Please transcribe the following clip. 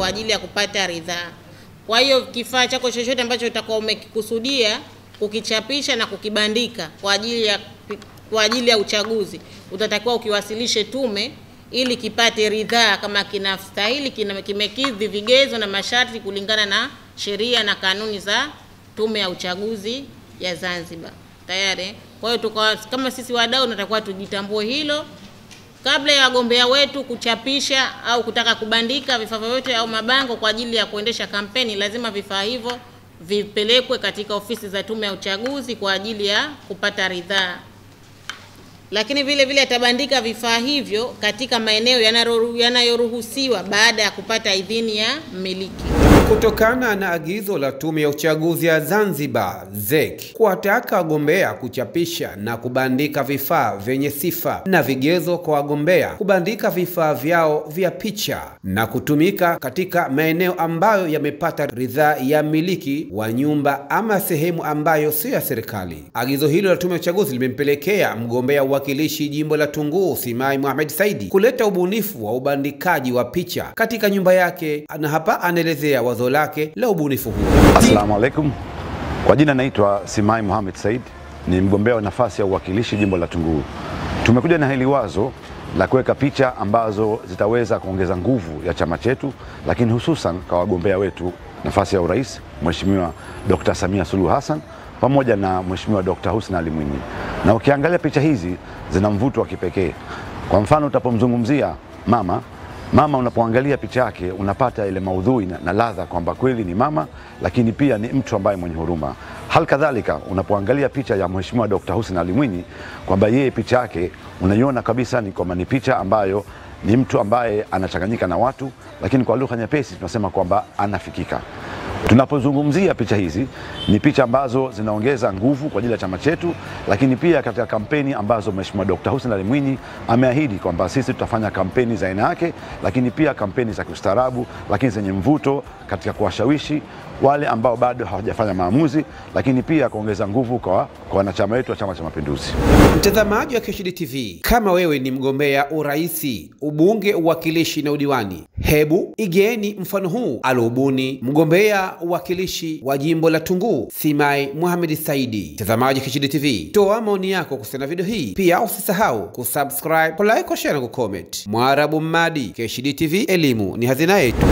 kwa ajili ya kupata ridhaa. Kwa hiyo kifaa chako chochote ambacho utakuwa umekikusudia kukichapisha na kukibandika kwa ajili ya uchaguzi, utatakiwa ukiwasilishe tume ili kipate ridhaa kama kinastahili, kimekidhi vigezo na masharti kulingana na sheria na kanuni za Tume ya Uchaguzi ya Zanzibar. Tayari. Kwa hiyo kama sisi wadau tunatakiwa tujitambue hilo kabla ya wagombea wetu kuchapisha au kutaka kubandika vifaa vyote au mabango kwa ajili ya kuendesha kampeni. Lazima vifaa hivyo vipelekwe katika ofisi za Tume ya Uchaguzi kwa ajili ya kupata ridhaa. Lakini vile vile atabandika vifaa hivyo katika maeneo yanayoruhusiwa baada ya kupata idhini ya mmiliki. Kutokana na agizo la Tume ya Uchaguzi ya Zanzibar ZEC kuwataka wagombea kuchapisha na kubandika vifaa vyenye sifa na vigezo kwa wagombea kubandika vifaa vyao vya picha na kutumika katika maeneo ambayo yamepata ridhaa ya mmiliki wa nyumba ama sehemu ambayo sio ya serikali. Agizo hilo la Tume ya Uchaguzi limempelekea mgombea uwakilishi jimbo la Tunguu Simai Mohamed Saidi kuleta ubunifu wa ubandikaji wa picha katika nyumba yake, na hapa anaelezea wazo lake la ubunifu huu. Asalamu alaikum. Kwa jina naitwa Simai Mohamed Said, ni mgombea wa nafasi ya uwakilishi jimbo la Tunguu. Tumekuja na hili wazo la kuweka picha ambazo zitaweza kuongeza nguvu ya chama chetu, lakini hususan kwa wagombea wetu nafasi ya urais, Mheshimiwa Dr. Samia Suluhu Hassan pamoja na Mheshimiwa Dr. Hussein Ali Mwinyi. Na ukiangalia picha hizi zina mvuto wa kipekee. Kwa mfano utapomzungumzia mama unapoangalia picha yake unapata ile maudhui na ladha kwamba kweli ni mama, lakini pia ni mtu ambaye mwenye huruma. Hal kadhalika unapoangalia picha ya Mheshimiwa Dr. Hussein Ali Mwinyi kwamba yeye picha yake unaiona kabisa ni kwamba ni picha ambayo ni mtu ambaye anachanganyika na watu, lakini kwa lugha nyepesi tunasema kwamba anafikika. Tunapozungumzia picha hizi ni picha ambazo zinaongeza nguvu kwa ajili ya chama chetu, lakini pia katika kampeni ambazo Mheshimiwa Dr. Hussein Ali Mwinyi ameahidi kwamba sisi tutafanya kampeni za aina yake, lakini pia kampeni za kiustaarabu, lakini zenye mvuto katika kuwashawishi wale ambao bado hawajafanya maamuzi, lakini pia kuongeza nguvu kwa wanachama wetu wa Chama cha Mapinduzi. Mtazamaji wa Keshidi TV, kama wewe ni mgombea uraisi, ubunge, uwakilishi na udiwani, hebu igeni mfano huu alobuni mgombea uwakilishi wa jimbo la Tunguu Simai Mohamed Saidi. Mtazamaji Keshidi TV, toa maoni yako kuhusiana na video hii. Pia usisahau kusubscribe, kulike, kushare na kucomment. Mwarabu Mmadi, Keshidi TV, elimu ni hazina yetu.